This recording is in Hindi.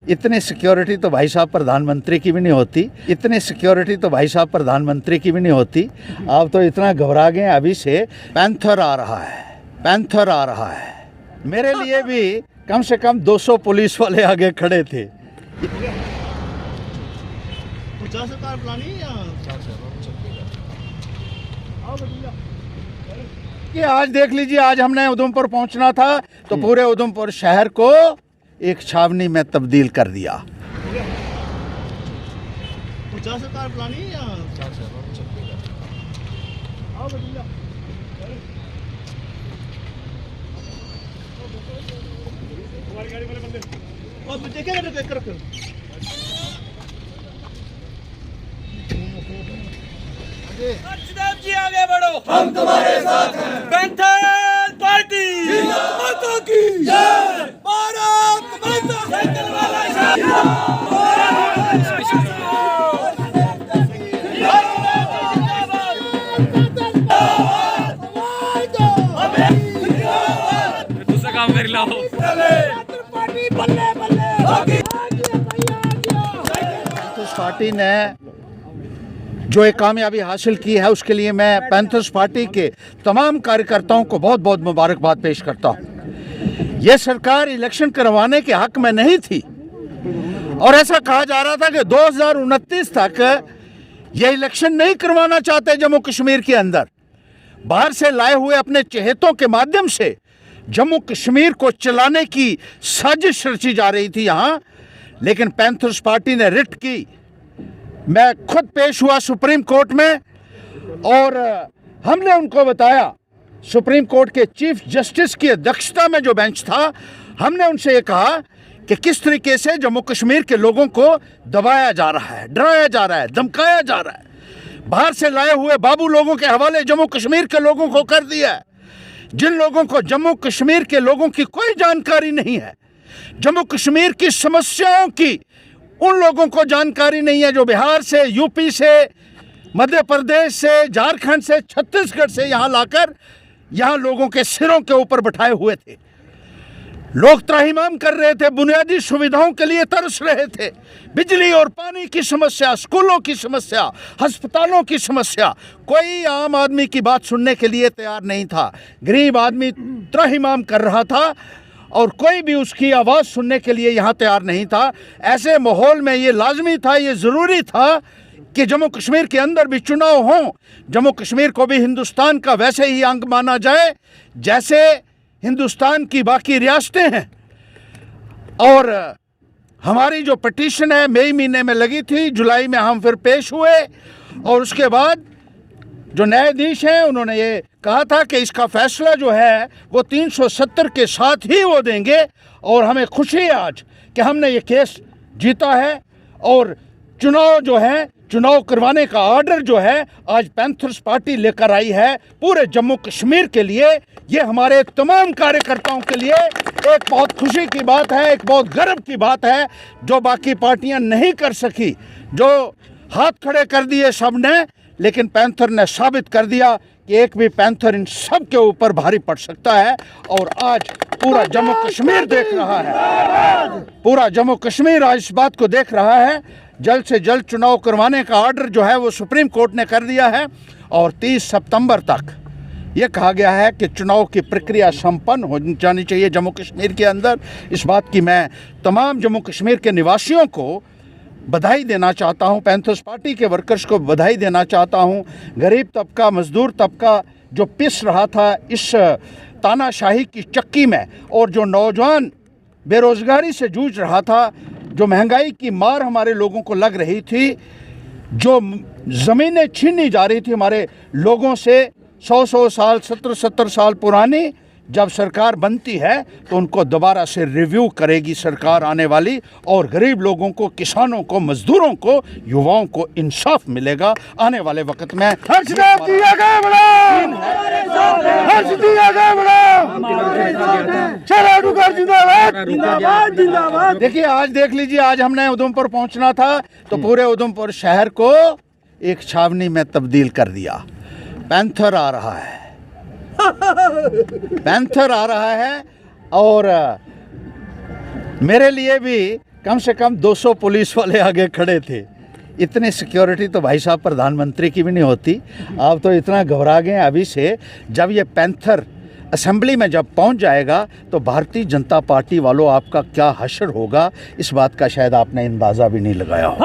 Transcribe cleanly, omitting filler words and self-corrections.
इतनी सिक्योरिटी तो भाई साहब प्रधानमंत्री की भी नहीं होती, इतनी सिक्योरिटी तो भाई साहब प्रधानमंत्री की भी नहीं होती। आप तो इतना घबरा गए अभी से। पैंथर आ रहा है, पैंथर आ रहा है। मेरे लिए भी कम से कम 200 पुलिस वाले आगे खड़े थे। कि आज देख लीजिए, आज हमने उधमपुर पहुंचना था तो पूरे उधमपुर शहर को एक छावनी में तब्दील कर दिया। जी आगे बढ़ो, हम तुम्हारे साथ हैं। पैंथर पार्टी माता की जय, भारत माता साइकिल वाला दूसरा काम कर लो। पार्टी ने जो एक कामयाबी हासिल की है उसके लिए मैं पैंथर्स पार्टी के तमाम कार्यकर्ताओं को बहुत बहुत मुबारकबाद पेश करता हूँ। यह सरकार इलेक्शन करवाने के हक में नहीं थी और ऐसा कहा जा रहा था कि 2029 तक यह इलेक्शन नहीं करवाना चाहते। जम्मू कश्मीर के अंदर बाहर से लाए हुए अपने चहेतों के माध्यम से जम्मू कश्मीर को चलाने की साजिश रची जा रही थी यहाँ, लेकिन पैंथर्स पार्टी ने रिट की। मैं खुद पेश हुआ सुप्रीम कोर्ट में और हमने उनको बताया, सुप्रीम कोर्ट के चीफ जस्टिस की अध्यक्षता में जो बेंच था, हमने उनसे ये कहा कि किस तरीके से जम्मू कश्मीर के लोगों को दबाया जा रहा है, डराया जा रहा है, धमकाया जा रहा है। बाहर से लाए हुए बाबू लोगों के हवाले जम्मू कश्मीर के लोगों को कर दिया है, जिन लोगों को जम्मू कश्मीर के लोगों की कोई जानकारी नहीं है, जम्मू कश्मीर की समस्याओं की उन लोगों को जानकारी नहीं है जो बिहार से, यूपी से, मध्य प्रदेश से, झारखंड से, छत्तीसगढ़ से यहाँ लाकर यहाँ लोगों के सिरों के ऊपर बैठाए हुए थे। लोग त्राहिमाम कर रहे थे, बुनियादी सुविधाओं के लिए तरस रहे थे। बिजली और पानी की समस्या, स्कूलों की समस्या, अस्पतालों की समस्या, कोई आम आदमी की बात सुनने के लिए तैयार नहीं था। गरीब आदमी त्राहिमाम कर रहा था और कोई भी उसकी आवाज़ सुनने के लिए यहाँ तैयार नहीं था। ऐसे माहौल में ये लाजमी था, ये ज़रूरी था कि जम्मू कश्मीर के अंदर भी चुनाव हों, जम्मू कश्मीर को भी हिंदुस्तान का वैसे ही अंग माना जाए जैसे हिंदुस्तान की बाकी रियासतें हैं। और हमारी जो पिटीशन है मई महीने में लगी थी, जुलाई में हम फिर पेश हुए और उसके बाद जो न्यायाधीश हैं उन्होंने ये कहा था कि इसका फैसला जो है वो 370 के साथ ही वो देंगे। और हमें खुशी है आज कि हमने ये केस जीता है और चुनाव जो है, चुनाव करवाने का ऑर्डर जो है आज पैंथर्स पार्टी लेकर आई है पूरे जम्मू कश्मीर के लिए। ये हमारे तमाम कार्यकर्ताओं के लिए एक बहुत खुशी की बात है, एक बहुत गर्व की बात है, जो बाकी पार्टियां नहीं कर सकी। जो हाथ खड़े कर दिए सब ने, लेकिन पैंथर ने साबित कर दिया कि एक भी पैंथर इन सब के ऊपर भारी पड़ सकता है। और आज पूरा जम्मू कश्मीर देख रहा है, पूरा जम्मू कश्मीर आज इस बात को देख रहा है। जल्द से जल्द चुनाव करवाने का ऑर्डर जो है वो सुप्रीम कोर्ट ने कर दिया है और 30 सितंबर तक ये कहा गया है कि चुनाव की प्रक्रिया संपन्न हो जानी चाहिए जम्मू कश्मीर के अंदर। इस बात की मैं तमाम जम्मू कश्मीर के निवासियों को बधाई देना चाहता हूं, पैंथर्स पार्टी के वर्कर्स को बधाई देना चाहता हूं। गरीब तबका, मजदूर तबका जो पिस रहा था इस तानाशाही की चक्की में, और जो नौजवान बेरोज़गारी से जूझ रहा था, जो महंगाई की मार हमारे लोगों को लग रही थी, जो ज़मीनें छीनी जा रही थी हमारे लोगों से 100 साल, 70 साल पुरानी, जब सरकार बनती है तो उनको दोबारा से रिव्यू करेगी सरकार आने वाली, और गरीब लोगों को, किसानों को, मजदूरों को, युवाओं को इंसाफ मिलेगा आने वाले वक्त में। देखिए, आज देख लीजिए, आज हमने उधमपुर पहुंचना था तो पूरे उधमपुर शहर को एक छावनी में तब्दील कर दिया। पैंथर आ रहा है, पैंथर आ रहा है। और मेरे लिए भी कम से कम 200 पुलिस वाले आगे खड़े थे। इतनी सिक्योरिटी तो भाई साहब प्रधानमंत्री की भी नहीं होती। आप तो इतना घबरा गए अभी से। जब ये पैंथर असेंबली में जब पहुंच जाएगा तो भारतीय जनता पार्टी वालों आपका क्या हश्र होगा, इस बात का शायद आपने अंदाज़ा भी नहीं लगाया हो।